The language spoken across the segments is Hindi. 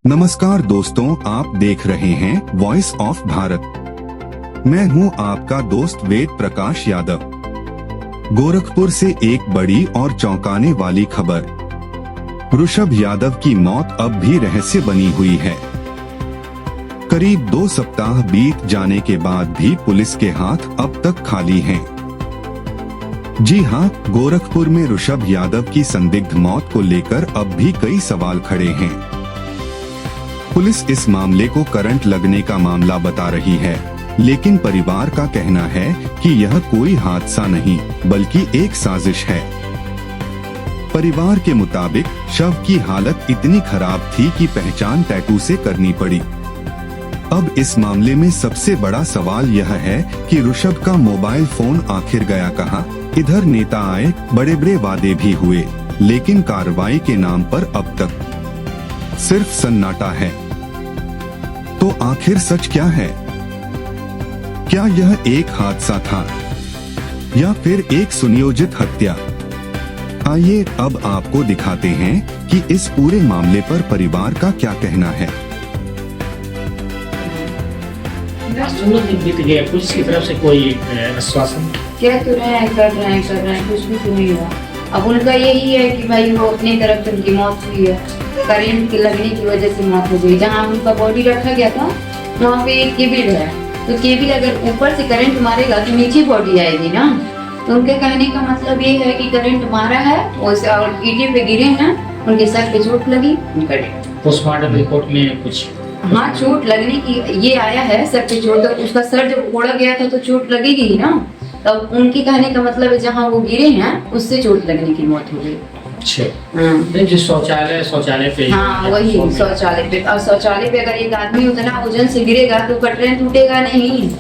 नमस्कार दोस्तों, आप देख रहे हैं वॉइस ऑफ भारत। मैं हूं आपका दोस्त वेद प्रकाश यादव। गोरखपुर से एक बड़ी और चौंकाने वाली खबर। ऋषभ यादव की मौत अब भी रहस्य बनी हुई है। करीब 2 सप्ताह बीत जाने के बाद भी पुलिस के हाथ अब तक खाली हैं। जी हां, गोरखपुर में ऋषभ यादव की संदिग्ध मौत को लेकर अब भी कई सवाल खड़े हैं। पुलिस इस मामले को करंट लगने का मामला बता रही है, लेकिन परिवार का कहना है कि यह कोई हादसा नहीं बल्कि एक साजिश है। परिवार के मुताबिक शव की हालत इतनी खराब थी कि पहचान टैटू से करनी पड़ी। अब इस मामले में सबसे बड़ा सवाल यह है कि ऋषभ का मोबाइल फोन आखिर गया कहां? इधर नेता आए, बड़े बड़े वादे भी हुए, लेकिन कार्रवाई के नाम पर अब तक सिर्फ सन्नाटा है। तो आखिर सच क्या है? क्या यह एक हादसा था या फिर एक सुनियोजित हत्या? आइए अब आपको दिखाते हैं कि इस पूरे मामले पर परिवार का क्या कहना है। 16 दिन बीत गए, पुलिस की तरफ से कोई आश्वासन कह तो रहे हैं, कर रहे हैं, कुछ भी तो नहीं हुआ। अब उनका यही है कि भाई वो अपनी तरफ से उनकी मौत हुई है, करंट के लगने की वजह से मौत हो गई। जहाँ उनका बॉडी रखा गया था वहाँ पे एक केबिल है, तो केबिल अगर ऊपर से करंट मारेगा तो नीचे बॉडी आएगी ना। तो उनके कहने का मतलब ये है कि करंट मारा है और ईंटें पे गिरे हैं, उनके सर पे चोट लगी, उनका पोस्टमार्टम रिपोर्ट में कुछ हाँ चोट लगने की ये आया है, सर पे चोट। तो उसका सर जब फोड़ा गया था तो चोट लगेगी ही ना। तब उनके कहने का मतलब है जहाँ वो गिरे हैं उससे चोट लगने की मौत हो गई। अच्छा, जो शौचालय पे, हाँ वही शौचालय पे। और शौचालय पे अगर एक आदमी उतना वजन से गिरेगा तो कटरन टूटेगा नहीं,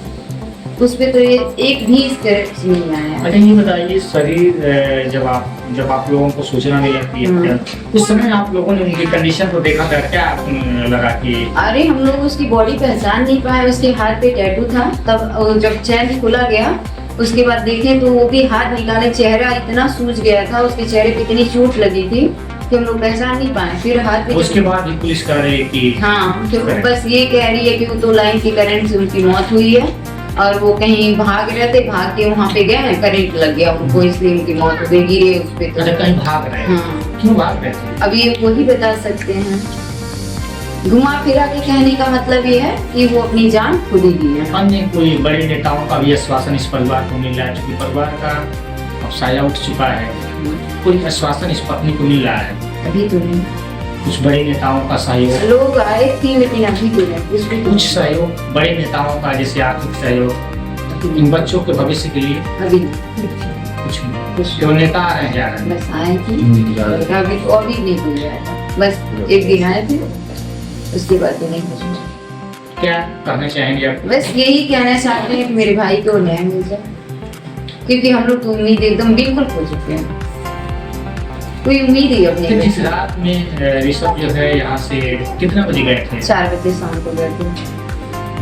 उस पे तो ये एक भी स्क्रैच नहीं आया। अच्छा ये बताइए, शरीर जब आप लोगों को सूचना मिली है उस समय आप लोगों ने उनकी कंडीशन को देखा था, क्या लगा कि? अरे हम लोग उसकी बॉडी पहचान नहीं पाए, उसके हाथ पे टैटू था। तब जब चेन खुला गया उसके बाद देखें तो वो भी हाथ निकाले, चेहरा इतना सूज गया था, उसके चेहरे पे इतनी चोट लगी थी कि हम लोग पहचान नहीं पाए। फिर हाथ पे उसके बाद भी पुलिस कह रही है कि हाँ, तो बस ये कह रही है कि वो 2 लाइन की करंट से उनकी मौत हुई है और वो कहीं भाग रहे थे, भाग के वहाँ पे गए, करंट लग गया उनको, इसलिए उनकी मौत हो गई, गिरे उस पे। अच्छा, कहीं भाग रहे हैं? हाँ। क्यों भाग रहे थे? अब ये वही बता सकते हैं। घुमा फिरा के कहने का मतलब ये है कि वो अपनी जान खुद ही ली है। अन्य कोई बड़े नेताओं का भी आश्वासन इस परिवार को मिल रहा है, क्योंकि परिवार का अब साया उठ चुका है, कोई आश्वासन इस पत्नी को मिल रहा है? अभी तो नहीं। कुछ बड़े नेताओं का सहयोग, लोग आए थे लेकिन अभी तो नहीं। कुछ सहयोग बड़े नेताओं का, जैसे आर्थिक सहयोग इन बच्चों के भविष्य के लिए अभी कुछ जो नेता आ रहे हैं जा रहे हैं? बस आए थे, अभी तो अभी नहीं हो गया, बस एक दिन आए थे, उसके बाद तो नहीं कुछ। क्या कहना चाहेंगे आप? बस यही कहना चाहते हैं कि मेरे भाई को न्याय मिल जाए, क्योंकि हम लोग तो उम्मीद एकदम बिल्कुल खो चुके हैं, कोई उम्मीद ही अब नहीं। जिस रात में ऋषभ जो है यहाँ से कितने बजे गए थे? 4 बजे शाम को गए थे।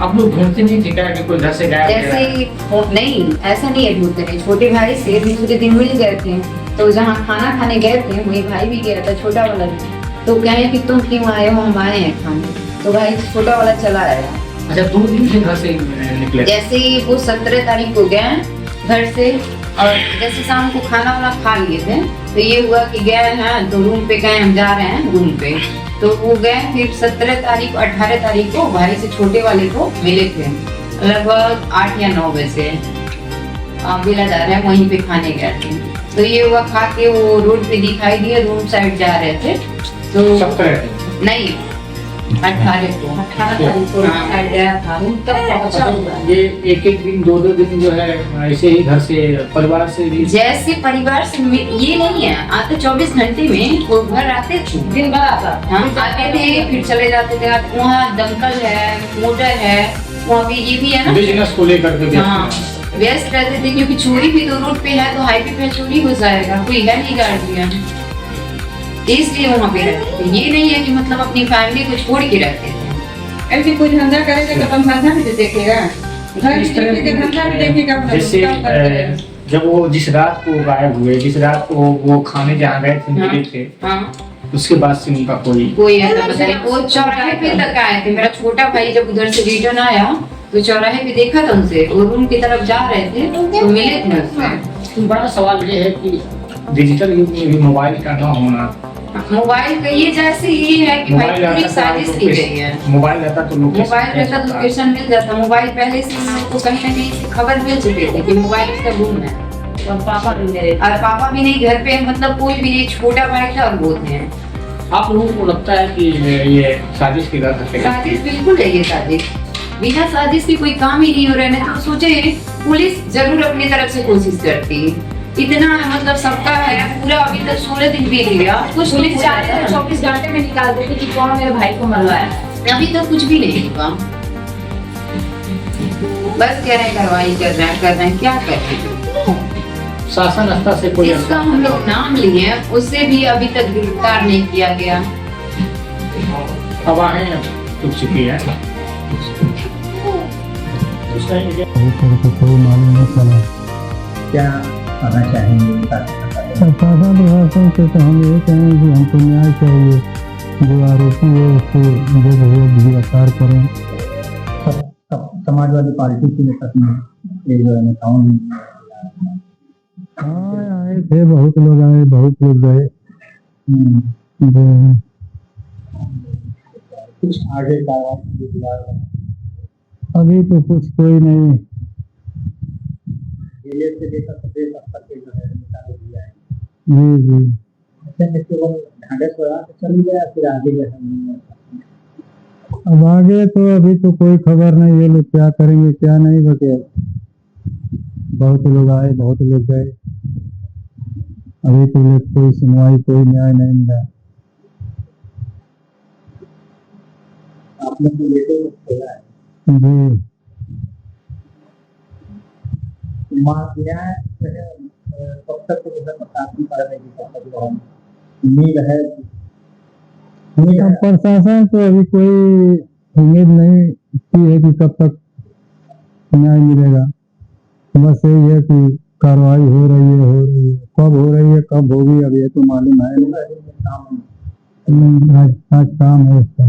आप लोग ढूंढते नहीं थे क्या कि कोई घर से गायब? जैसे नहीं, ऐसा नहीं है ढूंढते नहीं। छोटे भाई से दूसरे दिन मिल गए थे, तो जहाँ खाना खाने गए थे वही भाई भी गया था, छोटा वाला भी। तो कहे कि तुम क्यों आए हो, हम आए हैं खाने। तो भाई छोटा वाला चला आया। अच्छा, 2 दिन से घर से निकले? जैसे ही वो 17 तारीख को गए घर से, और जैसे शाम को खाना वाना खा लिए थे, तो ये हुआ कि गए हैं तो रूम पे गए, हम जा रहे हैं रूम पे, तो वो गए। फिर 17 तारीख 18 तारीख को भाई से छोटे वाले को मिले थे, लगभग 8 या 9 बजे बिला जा रहे हैं, वहीं पे खाने गए थे। तो ये हुआ, खा के वो रोड पे दिखाई दिए, रूम साइड जा रहे थे। तो 17 नहीं 18 को साइड गया था, तब पहुंचा हुआ। ये एक दिन 2 दिन जो है ऐसे ही घर से परिवार से भी? जैसे परिवार से ये नहीं है, आते 24 घंटे में वो घर आते थे, दिन भर आता। हम आते थे फिर चले जाते थे। वहाँ दमकल है, मोटर है, वहाँ पे ये भी है ना, बिजनेस को लेकर के व्यस्त रहते थे, क्योंकि चोरी भी तो रोड पे है, तो हाईवे पे चोरी हो जाएगा, कोई है नहीं गार्जियन, इसलिए वहाँ पे रहते थे। ये नहीं है कि मतलब अपनी फैमिली को छोड़ के रहते थे। ऐसे कोई धंधा करेगा तो हम धंधा भी देखेगा, घर के धंधा भी देखेगा। जैसे जब वो जिस रात को गायब हुए, जिस रात को वो खाने जहाँ गए थे मिले थे, उसके बाद से उनका कोई ऐसा पता नहीं। वो चौराहे पे तक आए थे, मेरा छोटा भाई जब उधर से रिटर्न आया तो चौराहे पे देखा था उनसे, वो रूम की तरफ जा रहे थे तो मिले थे उससे। बड़ा सवाल ये है कि डिजिटल युग में भी मोबाइल का न होना, मोबाइल का ये जैसे ये है कि भाई पूरी साजिश की गई है। मोबाइल रहता तो मोबाइल रहता तो लोकेशन मिल जाता। मोबाइल पहले से हम लोग को कहीं ना कहीं से खबर मिल चुकी थी कि मोबाइल इसका गुम है, और पापा भी मेरे और पापा भी नहीं घर पे, मतलब कोई भी एक छोटा भाई था और वो थे। आप लोगों को लगता है कि ये साजिश की तरह से साजिश बिल्कुल है ये साजिश, बिना साजिश के कोई काम ही नहीं हो रहा है। तो सोचे पुलिस जरूर अपनी तरफ से कोशिश करती, इतना मतलब सबका है पूरा, अभी तक 16 दिन बीत गया, कुछ पुलिस चाहते हैं 24 घंटे में निकाल देती कि कौन मेरे भाई को मरवाया। अभी तक कुछ भी नहीं हुआ। बस कह रहे हैं कार्रवाई कर रहे हैं, क्या कर रहे हैं। शासन स्तर से कोई जिसका हम लोग नाम लिए उससे भी अभी तक गिरफ्तार नहीं किया गया। अफवाहें टूट चुकी है। कोई मालूम नहीं चला। क्या आना चाहेंगे शासन प्रशासन से? तो हम ये कहें कि हमको न्याय चाहिए, जो आरोपी है उसको जो है गिरफ्तार करें। समाजवादी पार्टी के नेताओं ने आए थे, बहुत लोग आए, बहुत लोग गए। कुछ आगे कार्रवाई अभी तो कुछ कोई नहीं। जिले से लेकर प्रदेश स्तर पे जो है निकाल दिया है। जी केवल ढांढस हो रहा तो चल गया, फिर आगे जो है अब आगे तो अभी तो कोई खबर नहीं, ये लोग क्या करेंगे क्या नहीं बचे। बहुत लोग आए, बहुत लोग गए, अभी तो कोई सुनवाई कोई न्याय नहीं मिला। आपने तो लेटे खोला है जी। न्याय कब तक प्रशासन कर उम्मीद है? प्रशासन तो अभी कोई उम्मीद नहीं की है कि कब तक न्याय मिलेगा। बस यही है कि कार्रवाई हो रही है, कब हो रही है कब होगी अब ये तो मालूम है नहीं। आज काम है उसका।